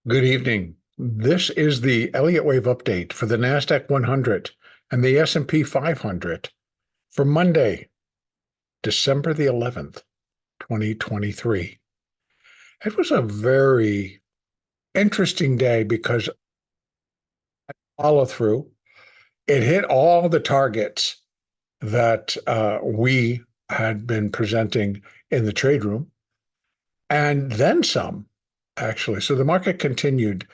Good evening. This is the Elliott Wave update for the NASDAQ 100 and the S&P 500 for Monday, December the 11th, 2023. It was a very interesting day because follow through. It hit all the targets that we had been presenting in the trade room, and then some, actually. So the market continued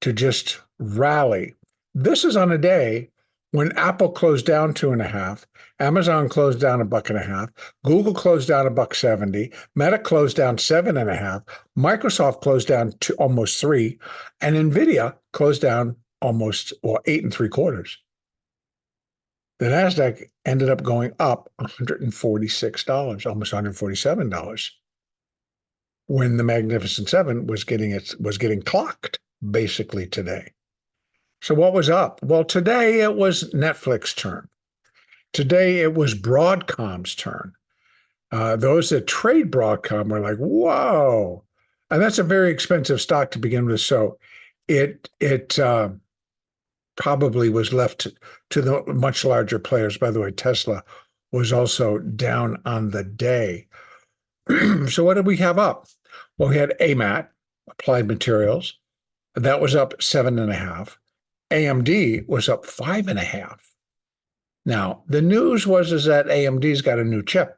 to just rally. This is on a day when Apple closed down 2.5, Amazon closed down $1.50, Google closed down $1.70, Meta closed down 7.5, Microsoft closed down to almost 3, and Nvidia closed down almost 8.75. The Nasdaq ended up going up $146, almost $147, when the Magnificent Seven was getting clocked basically today. So what was up? Well, today it was Netflix's turn. Today it was Broadcom's turn. Those that trade Broadcom were like, whoa. And that's a very expensive stock to begin with. So it probably was left to the much larger players. By the way, Tesla was also down on the day. So what did we have up? Well, we had AMAT, Applied Materials. That was up 7.5. AMD was up 5.5. Now, the news is that AMD's got a new chip,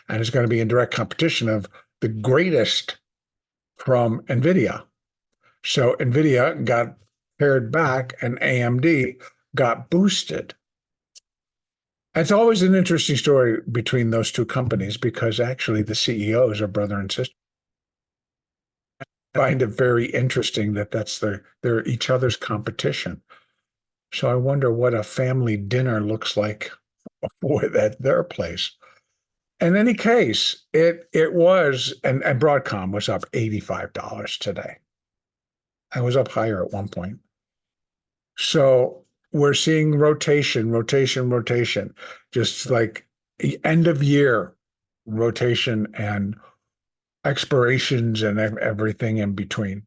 and it's going to be in direct competition of the greatest from NVIDIA. So NVIDIA got pared back, and AMD got boosted. It's always an interesting story between those two companies because actually the CEOs are brother and sister. I find it very interesting that they're each other's competition. So I wonder what a family dinner looks like at their place. In any case, it was, and Broadcom was up $85 today. I was up higher at one point. So we're seeing rotation, just like end of year rotation and expirations and everything in between.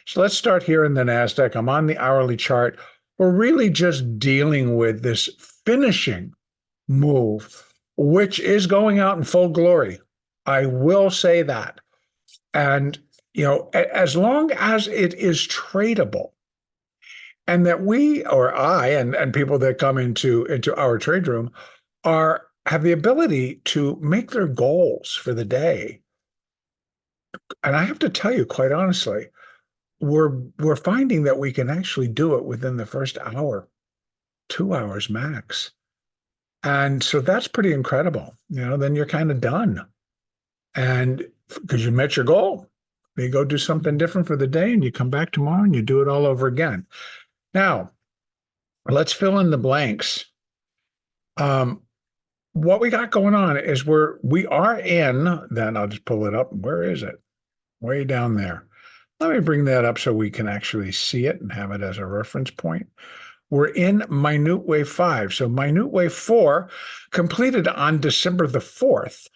So let's start here in the NASDAQ. I'm on the hourly chart. We're really just dealing with this finishing move, which is going out in full glory. I will say that. And, as long as it is tradable, and that we or I and people that come into our trade room have the ability to make their goals for the day. And I have to tell you, quite honestly, we're finding that we can actually do it within the first hour, 2 hours max. And so that's pretty incredible. Then you're kind of done. And because you met your goal, you go do something different for the day and you come back tomorrow and you do it all over again. Now, let's fill in the blanks. What we got going on is we are in, then I'll just pull it up. Where is it? Way down there. Let me bring that up so we can actually see it and have it as a reference point. We're in minute wave 5. So minute wave 4 completed on December the 4th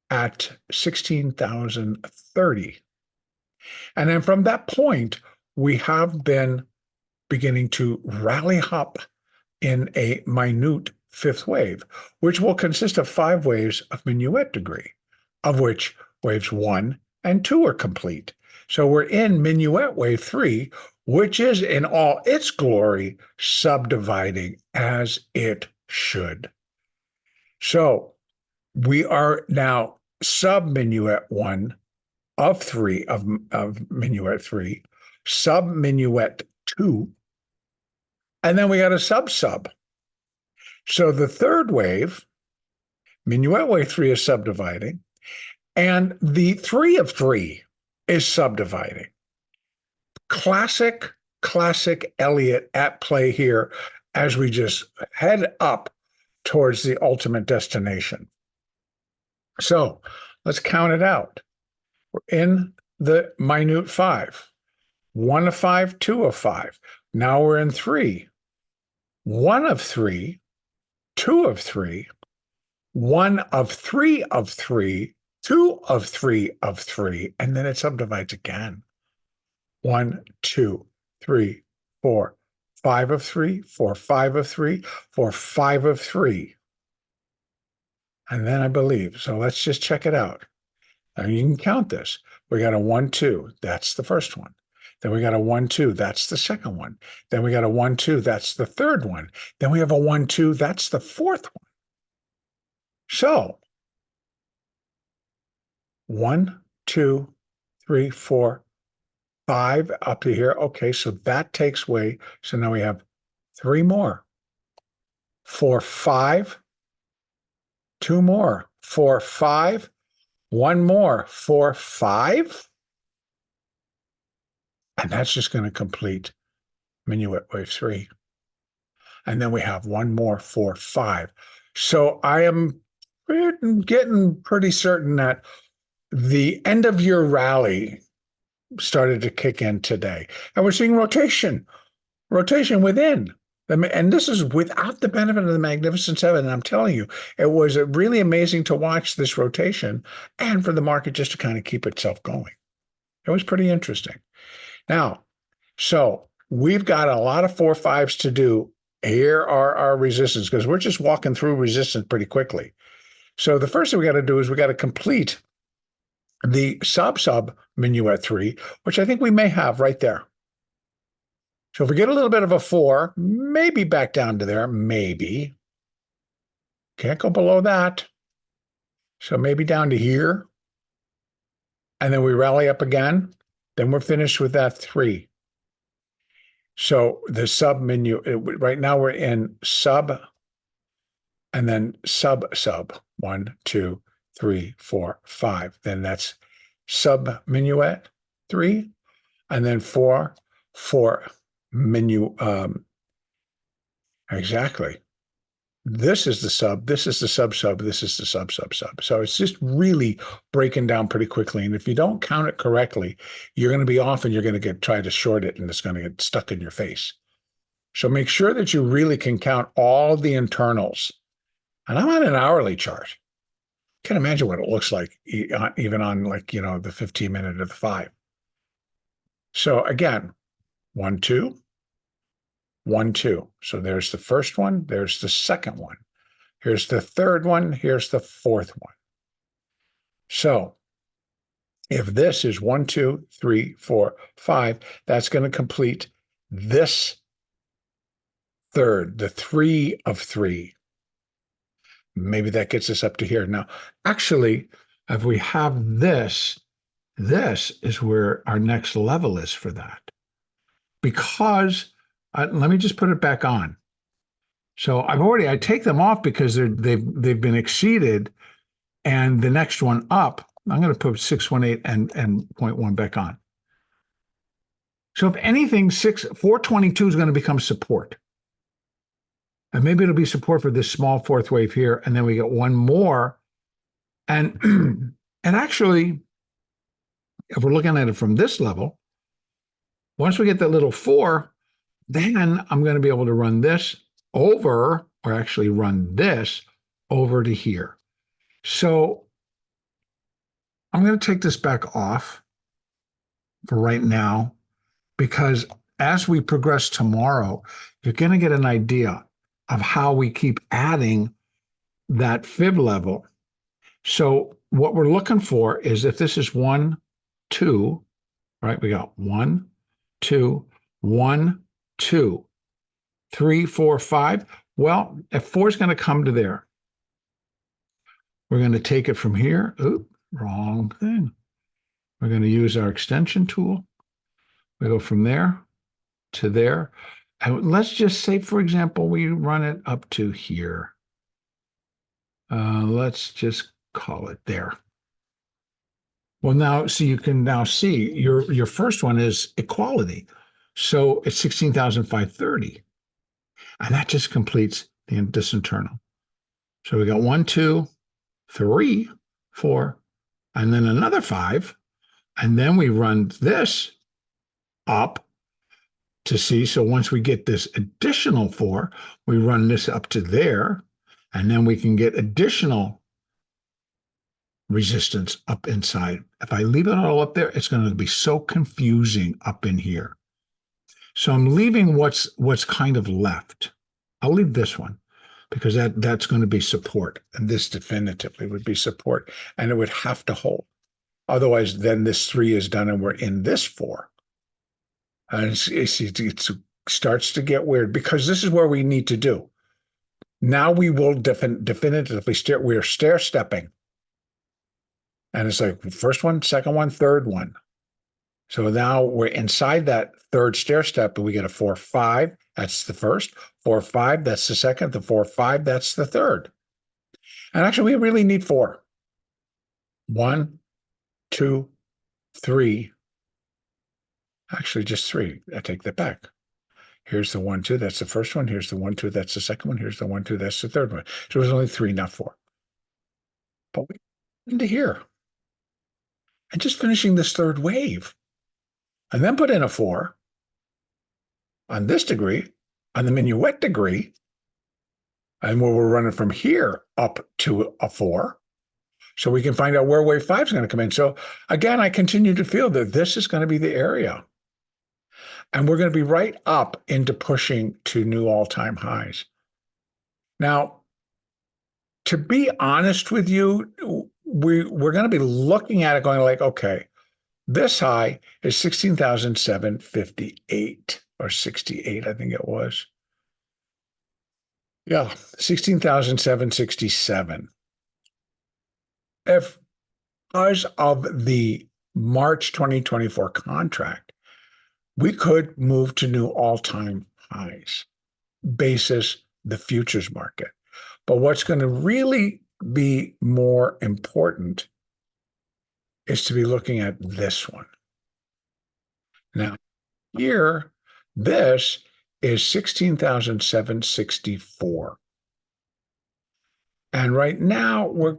at 16,030. And then from that point, we have been beginning to rally up in a minute 5th wave, which will consist of 5 waves of minuet degree, of which waves 1 and 2 are complete. So we're in minuet wave 3, which is in all its glory subdividing as it should. So we are now sub-minuet 1 of 3 of minuet 3, sub-minuet 2, and then we got a sub-sub. So the third wave, minuet wave 3 is subdividing, and the 3 of 3 is subdividing. Classic Elliott at play here as we just head up towards the ultimate destination. So let's count it out. We're in the minute 5. 1 of 5, 2 of 5. Now we're in 3. 1 of 3, 2 of 3, 1 of 3 of 3, 2 of 3 of 3, and then it subdivides again. 1, 2, 3, 4, 5 of 3, 4, 5 of 3, 4, 5 of 3. And then I believe, so let's just check it out. Now you can count this. We got a 1, 2, that's the first one. Then we got a 1, 2, that's the second one. Then we got a 1, 2, that's the third one. Then we have a 1, 2, that's the fourth one. So 1, 2, 3, 4, 5 up to here. Okay, so that takes away. So now we have 3 more. 4, 5, 2 more. 4, 5, 1 more. 4, 5. And that's just going to complete minuet wave 3. And then we have 1 more, 4, 5. So I am getting pretty certain that the end of year rally started to kick in today. And we're seeing rotation within. And this is without the benefit of the Magnificent Seven. And I'm telling you, it was really amazing to watch this rotation and for the market just to kind of keep itself going. It was pretty interesting. Now, so we've got a lot of 4, 5s to do. Here are our resistance, because we're just walking through resistance pretty quickly. So the first thing we got to do is we got to complete the sub minuet 3, which I think we may have right there. So if we get a little bit of a 4, maybe back down to there, maybe. Can't go below that. So maybe down to here. And then we rally up again. Then we're finished with that 3. So the sub menu, right now we're in sub and then sub. 1, 2, 3, 4, 5. Then that's sub minuet 3. And then 4, 4 menu. Exactly. This is the sub, this is the sub, this is the sub. So it's just really breaking down pretty quickly. And if you don't count it correctly, you're going to be off and you're going to try to short it and it's going to get stuck in your face. So make sure that you really can count all the internals. And I'm on an hourly chart. Can't imagine what it looks like even on the 15-minute or the 5. So again, 1, 2. 1, 2. So there's the first one. There's the second one. Here's the third one. Here's the fourth one. So if this is 1, 2, 3, 4, 5, that's going to complete this third, the 3 of 3. Maybe that gets us up to here. Now, actually, if we have this is where our next level is for that. Because let me just put it back on. So I take them off because they've been exceeded, and the next one up, I'm going to put 618 and 0.1 back on. So if anything, 422 is going to become support. And maybe it'll be support for this small fourth wave here, and then we get one more. And and actually, if we're looking at it from this level, once we get that little 4, then I'm going to be able to run this over, or actually run this over to here. So I'm going to take this back off for right now, because as we progress tomorrow, you're going to get an idea of how we keep adding that fib level. So what we're looking for is if this is 1, 2, right? We got 1, 2, 1, 2, 3, 4, 5. Well, if 4 is going to come to there, we're going to take it from here. Oop, wrong thing. We're going to use our extension tool. We go from there to there. And let's just say, for example, we run it up to here. Let's just call it there. Well, now, so you can now see your first one is equality. So it's 16,530. And that just completes this internal. So we got 1, 2, 3, 4, and then another 5. And then we run this up to see. So once we get this additional 4, we run this up to there, and then we can get additional resistance up inside. If I leave it all up there, it's going to be so confusing up in here. So I'm leaving what's kind of left. I'll leave this one because that's going to be support. And this definitively would be support. And it would have to hold. Otherwise, then this 3 is done and we're in this 4. And it starts to get weird because this is where we need to do. Now we will definitively we're stair stepping. And it's like first one, second one, third one. So now we're inside that third stair step, and we get a 4-5. That's the first. 4-5, that's the second. The 4-5, that's the third. And actually, we really need 4. 1, 2, 3. Actually, just 3. I take that back. Here's the 1, 2. That's the first one. Here's the 1, 2. That's the second one. Here's the 1, 2. That's the third one. So it was only 3, not 4. But we into here. And just finishing this third wave. And then put in a 4 on this degree, on the minuet degree, and where we're running from here up to a 4. So we can find out where wave 5 is going to come in. So again, I continue to feel that this is going to be the area. And we're going to be right up into pushing to new all-time highs. Now, to be honest with you, we're going to be looking at it going like, okay, this high is 16,758 or 68, I think it was. Yeah, 16,767. If because of the March 2024 contract, we could move to new all-time highs, basis the futures market. But what's going to really be more important is to be looking at this one. Now, here, this is 16,764. And right now, we're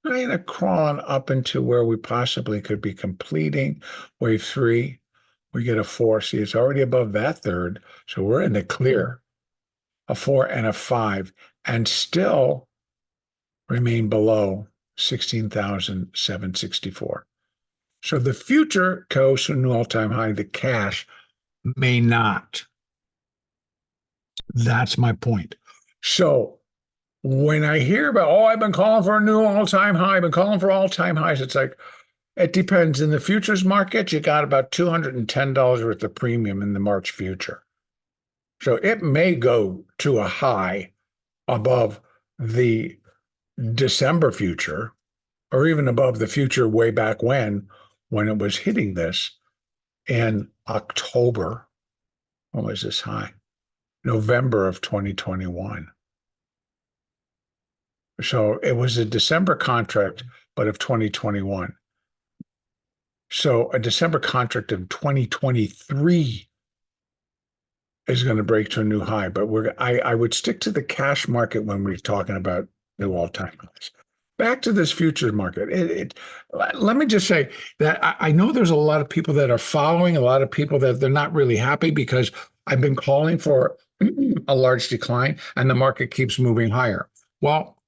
kind of crawling up into where we possibly could be completing wave 3. We get a 4. See, it's already above that third. So we're in the clear. A 4 and a 5, and still remain below 16,764. So the future goes to a new all-time high. The cash may not. That's my point. So when I hear about, oh, I've been calling for a new all-time high, I've been calling for all-time highs, it's like, it depends. In the futures market, you got about $210 worth of premium in the March future. So it may go to a high above the December future, or even above the future way back when it was hitting this in October. What was this high? November of 2021. So it was a December contract, but of 2021. So a December contract of 2023 is going to break to a new high. But I would stick to the cash market when we're talking about new all-time highs. Back to this futures market. Let me just say that I know there's a lot of people that are following, a lot of people that they're not really happy because I've been calling for a large decline and the market keeps moving higher. Well,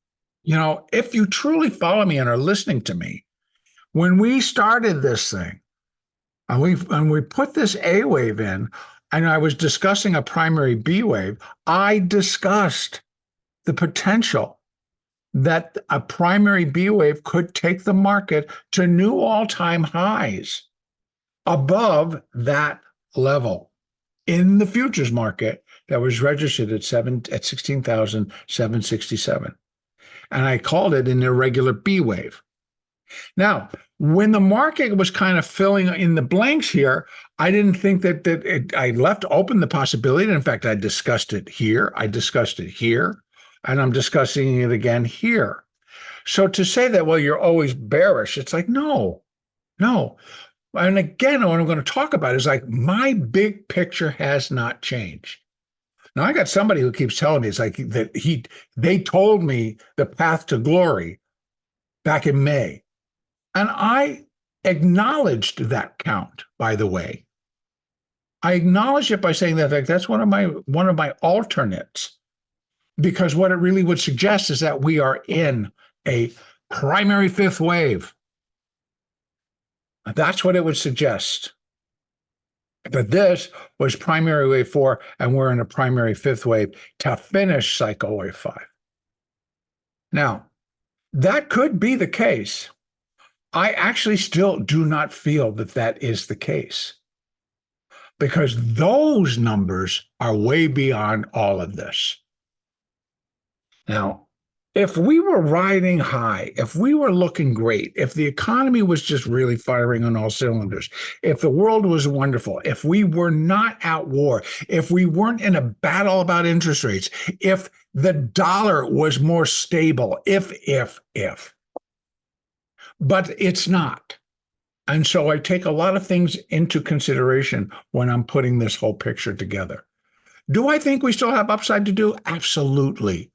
you know, if you truly follow me and are listening to me, when we started this thing and we put this A wave in, and I was discussing a primary B wave, I discussed the potential that a primary B wave could take the market to new all-time highs above that level in the futures market that was registered at 16,767. And I called it an irregular B wave. Now, when the market was kind of filling in the blanks here, I didn't think I left open the possibility. And in fact, I discussed it here. I discussed it here. And I'm discussing it again here. So to say that, well, you're always bearish, it's like, no. And again, what I'm going to talk about is like my big picture has not changed. Now, I got somebody who keeps telling me it's like that they told me the path to glory back in May. And I acknowledged that count, by the way. I acknowledged it by saying that like, that's one of my alternates. Because what it really would suggest is that we are in a primary fifth wave. That's what it would suggest. But this was primary wave 4, and we're in a primary fifth wave to finish cycle wave 5. Now, that could be the case. I actually still do not feel that that is the case, because those numbers are way beyond all of this. Now, if we were riding high, if we were looking great, if the economy was just really firing on all cylinders, if the world was wonderful, if we were not at war, if we weren't in a battle about interest rates, if the dollar was more stable, if. But it's not. And so I take a lot of things into consideration when I'm putting this whole picture together. Do I think we still have upside to do? Absolutely.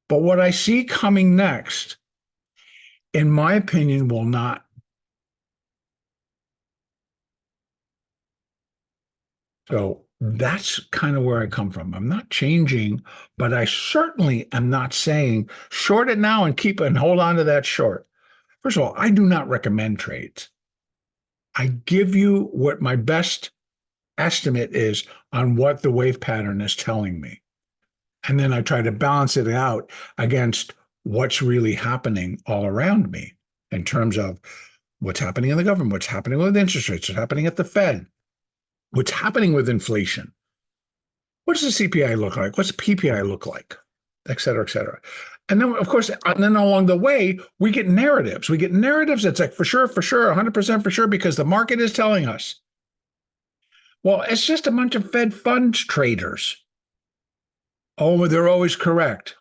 But what I see coming next, in my opinion, will not. So that's kind of where I come from. I'm not changing, but I certainly am not saying short it now and keep and hold on to that short. First of all, I do not recommend trades. I give you what my best estimate is on what the wave pattern is telling me. And then I try to balance it out against what's really happening all around me in terms of what's happening in the government, what's happening with interest rates, what's happening at the Fed, what's happening with inflation. What does the CPI look like? What's the PPI look like? Et cetera, et cetera. And then, of course, and then along the way, we get narratives. We get narratives that's like, for sure, 100% for sure, because the market is telling us. Well, it's just a bunch of Fed funds traders. Oh, they're always correct.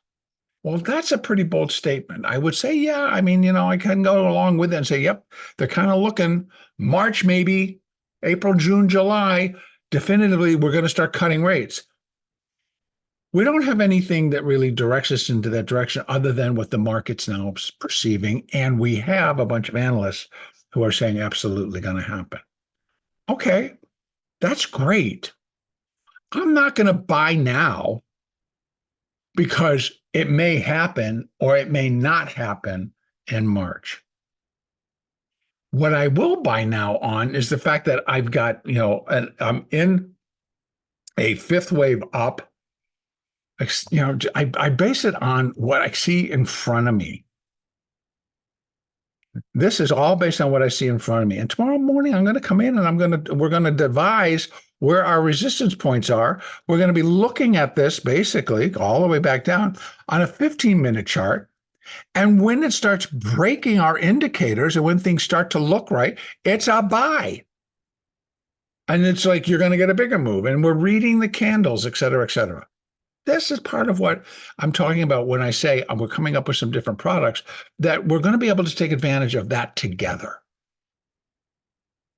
Well, that's a pretty bold statement. I would say, yeah, I mean, I can go along with it and say, yep, they're kind of looking March, maybe April, June, July, definitively, we're going to start cutting rates. We don't have anything that really directs us into that direction other than what the market's now perceiving. And we have a bunch of analysts who are saying absolutely going to happen. Okay, that's great. I'm not going to buy now because it may happen or it may not happen in March. What I will buy now on is the fact that I've got, I'm in a fifth wave up. I base it on what I see in front of me. This is all based on what I see in front of me. And tomorrow morning, I'm going to come in and we're going to devise where our resistance points are. We're going to be looking at this basically all the way back down on a 15-minute chart. And when it starts breaking our indicators and when things start to look right, it's a buy. And it's like you're going to get a bigger move. And we're reading the candles, et cetera, et cetera. This is part of what I'm talking about when I say we're coming up with some different products that we're going to be able to take advantage of that together.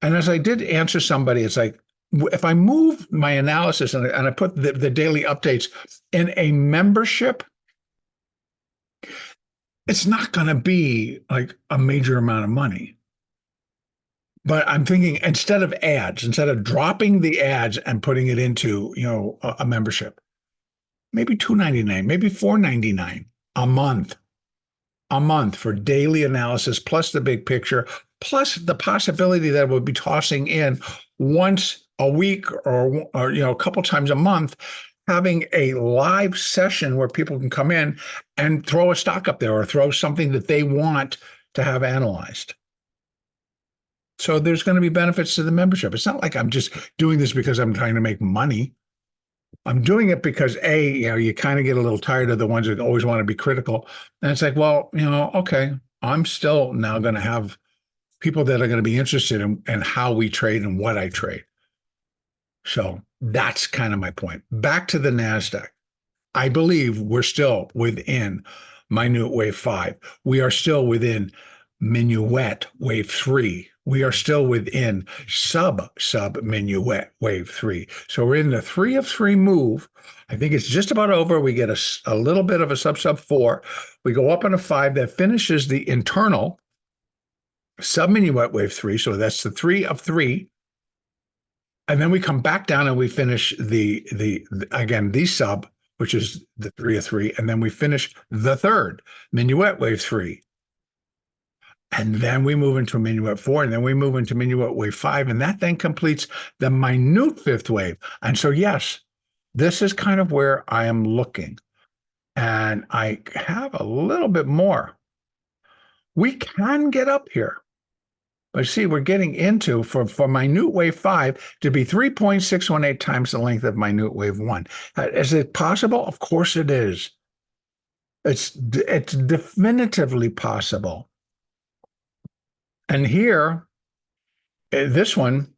And as I did answer somebody, it's like, if I move my analysis and I put the daily updates in a membership, it's not going to be like a major amount of money. But I'm thinking instead of dropping the ads and putting it into, a membership, maybe $2.99, maybe $4.99 a month for daily analysis, plus the big picture, plus the possibility that we'll be tossing in once a week or a couple times a month, having a live session where people can come in and throw a stock up there or throw something that they want to have analyzed. So there's going to be benefits to the membership. It's not like I'm just doing this because I'm trying to make money. I'm doing it because you kind of get a little tired of the ones that always want to be critical. And it's like, well, okay, I'm still now going to have people that are going to be interested in how we trade and what I trade. So that's kind of my point. Back to the NASDAQ. I believe we're still within minuet wave 5. We are still within minuet wave 3. We are still within sub minuet wave 3. So we're in the 3 of 3 move. I think it's just about over. We get a little bit of a sub 4. We go up on a 5 that finishes the internal sub minuet wave 3. So that's the 3 of 3. And then we come back down and we finish the sub, which is the 3 of 3. And then we finish the third minuet wave 3. And then we move into minuet 4, and then we move into minuet wave 5, and that then completes the minute fifth wave. And so, yes, this is kind of where I am looking. And I have a little bit more. We can get up here. But see, we're getting into, for minute wave 5 to be 3.618 times the length of minute wave 1. Is it possible? Of course it is. It's definitively possible. And here, this one,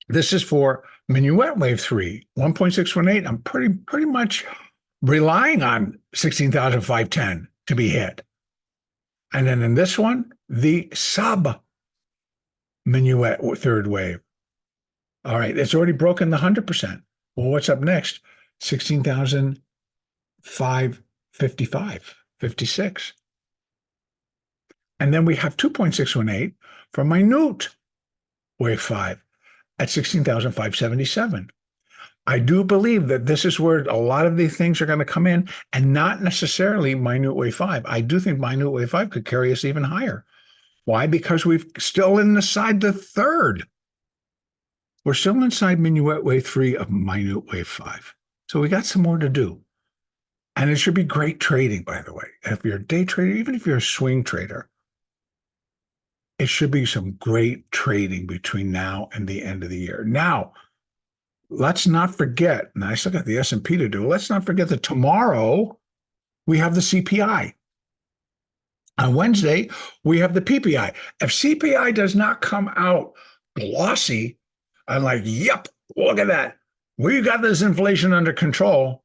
this is for minuet wave 3, 1.618. I'm pretty much relying on 16,510 to be hit. And then in this one, the sub minuet third wave. All right, it's already broken the 100%. Well, what's up next? 16,555, 56. And then we have 2.618 for minute wave 5 at 16,577. I do believe that this is where a lot of these things are going to come in, and not necessarily minute wave 5. I do think minute wave 5 could carry us even higher. Why? Because we're still inside the third. We're still inside minuet wave 3 of minute wave 5. So we got some more to do. And it should be great trading, by the way. If you're a day trader, even if you're a swing trader, it should be some great trading between now and the end of the year. Now, let's not forget, and I still got the S&P to do, let's not forget that tomorrow we have the CPI. On Wednesday, we have the PPI. If CPI does not come out glossy, I'm like, yep, look at that. We got this inflation under control.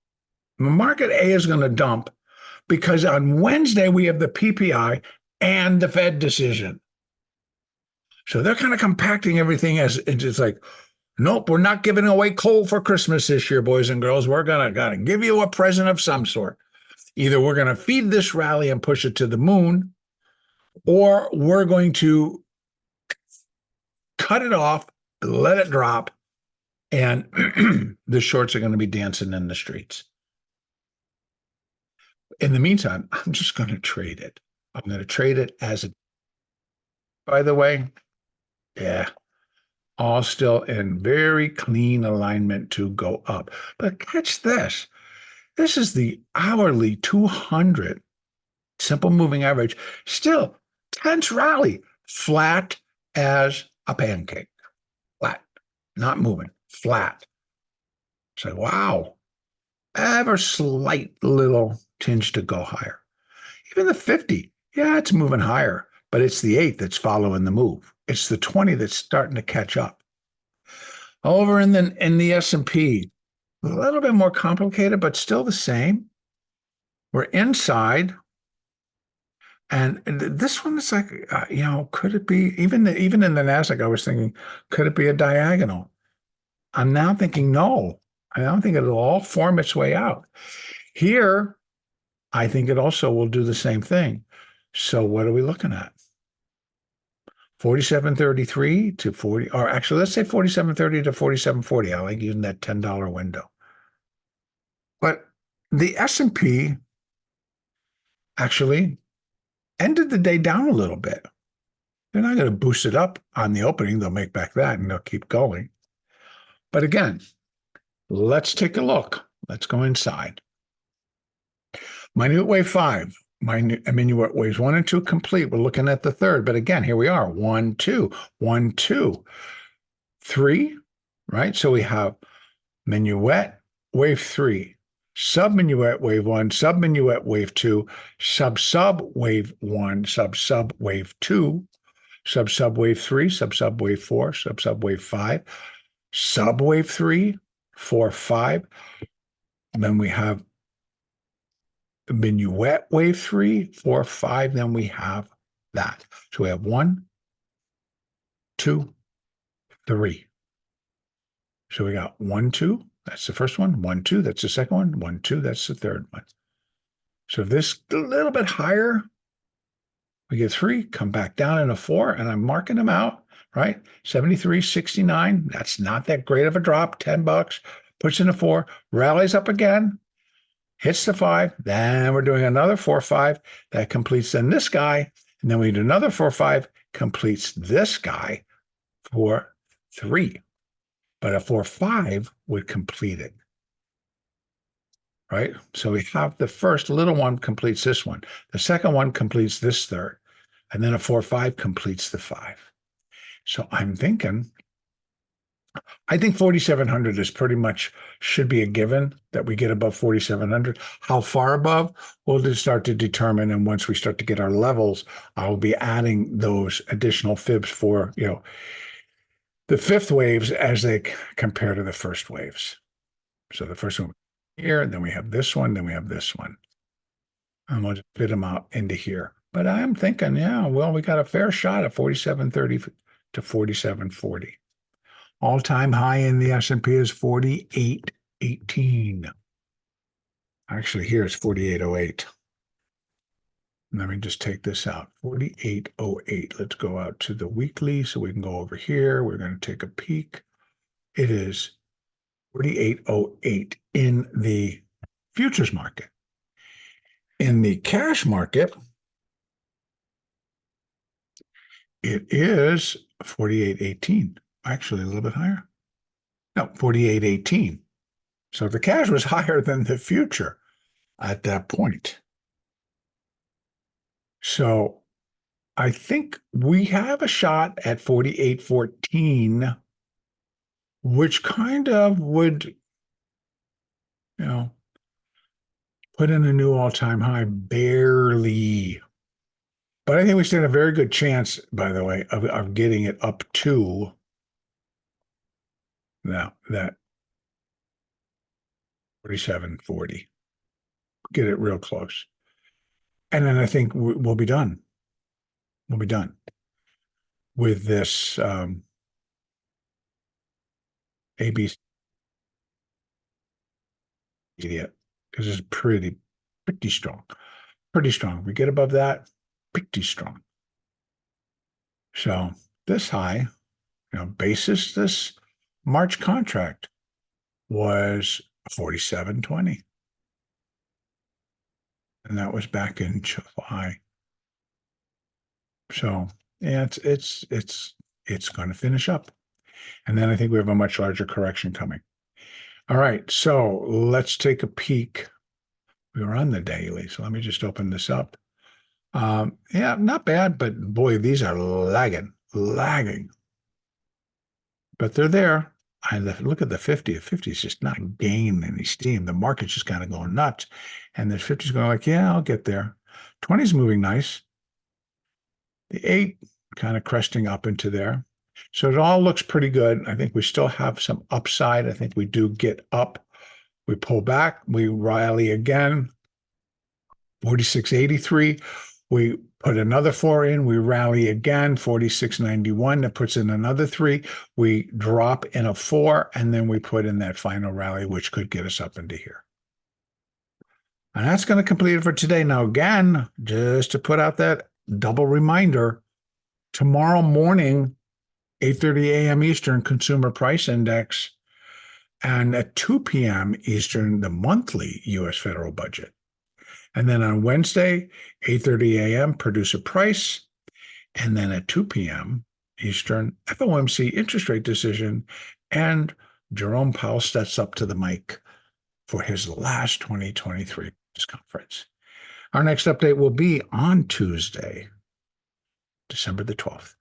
Market A is going to dump because on Wednesday, we have the PPI and the Fed decision. So they're kind of compacting everything as it's like, nope, we're not giving away coal for Christmas this year, boys and girls. We're going to give you a present of some sort. Either we're going to feed this rally and push it to the moon, or we're going to cut it off, let it drop, and the shorts are going to be dancing in the streets. In the meantime, I'm just going to trade it. I'm going to trade it as a, by the way, yeah, all still in very clean alignment to go up. But catch this. This is the hourly 200 simple moving average. Still, tense rally, flat as a pancake. Flat, not moving, flat. So, wow, ever slight little tinge to go higher. Even the 50, yeah, it's moving higher, but it's the 8 that's following the move. It's the 20 that's starting to catch up. Over in the S&P, a little bit more complicated, but still the same. We're inside. And this one is like, could it be, even in the NASDAQ, I was thinking, could it be a diagonal? I'm now thinking, no. I don't think it'll all form its way out. Here, I think it also will do the same thing. So what are we looking at? 47.33 to 40, or actually, let's say 47.30 to 47.40. I like using that $10 window. But the S&P actually ended the day down a little bit. They're not going to boost it up on the opening. They'll make back that and they'll keep going. But again, let's take a look. Let's go inside. Minute wave 5. Minuet waves 1 and 2 complete. We're looking at the third. But again, here we are. 1, 2, 1, 2, 3, right? So we have minuet wave 3, sub-minuet wave 1, sub-minuet wave 2, sub-sub wave 1, sub-sub wave 2, sub-sub wave 3, sub-sub wave 4, sub-sub wave 5, sub wave 3, 4, 5. And then we have minuet wave 3, 4, 5. Then we have that. So we have 1, 2, 3. So we got 1, 2. That's the first one. 1, 2. That's the second one. 1, 2. That's the third one. So if this a little bit higher, we get 3, come back down in a 4, and I'm marking them out, right? 73.69. That's not that great of a drop. $10. Puts in a 4, rallies up again, hits the 5. Then we're doing another 4, 5. That completes then this guy. And then we need another 4-5 completes this guy for 3. But a 4-5 would complete it. Right? So we have the first little one completes this one. The second one completes this third. And then a 4-5 completes the 5. So I'm thinking, I think 4,700 is pretty much should be a given that we get above 4,700. How far above? We'll just start to determine. And once we start to get our levels, I'll be adding those additional fibs for, the fifth waves as they compare to the first waves. So the first one here, and then we have this one, then we have this one. And we'll just fit them out into here. But I'm thinking, yeah, well, we got a fair shot at 47.30 to 47.40. All-time high in the S&P is 48.18. Actually, here it's 48.08. Let me just take this out. 48.08. Let's go out to the weekly so we can go over here. We're going to take a peek. It is 48.08 in the futures market. In the cash market, it is 48.18. Actually, a little bit higher. No, 48.18. So the cash was higher than the future at that point. So I think we have a shot at 48.14, which kind of would, put in a new all-time high, barely. But I think we stand a very good chance, by the way, of getting it up to that 47.40. Get it real close. And then I think we'll be done. We'll be done with this ABC idiot, because it's pretty strong. Pretty strong. We get above that, pretty strong. So this high, basis this March contract was 47.20. And that was back in July. So yeah, it's going to finish up. And then I think we have a much larger correction coming. All right, so let's take a peek. We were on the daily, so let me just open this up. Yeah, not bad, but boy, these are lagging. But they're there. Look at the 50. The 50 is just not gaining any steam. The market's just kind of going nuts. And the 50 is going like, yeah, I'll get there. 20 is moving nice. The 8 kind of cresting up into there. So it all looks pretty good. I think we still have some upside. I think we do get up. We pull back. We rally again. 46.83. We put another 4 in. We rally again. 46.91. That puts in another 3. We drop in a 4, and then we put in that final rally, which could get us up into here. And that's going to complete it for today. Now, again, just to put out that double reminder, tomorrow morning, 8:30 a.m. Eastern, Consumer Price Index, and at 2 p.m. Eastern, the monthly U.S. federal budget. And then on Wednesday, 8:30 a.m., Producer Price, and then at 2 p.m. Eastern, FOMC interest rate decision, and Jerome Powell steps up to the mic for his last 2023 press conference. Our next update will be on Tuesday, December the 12th.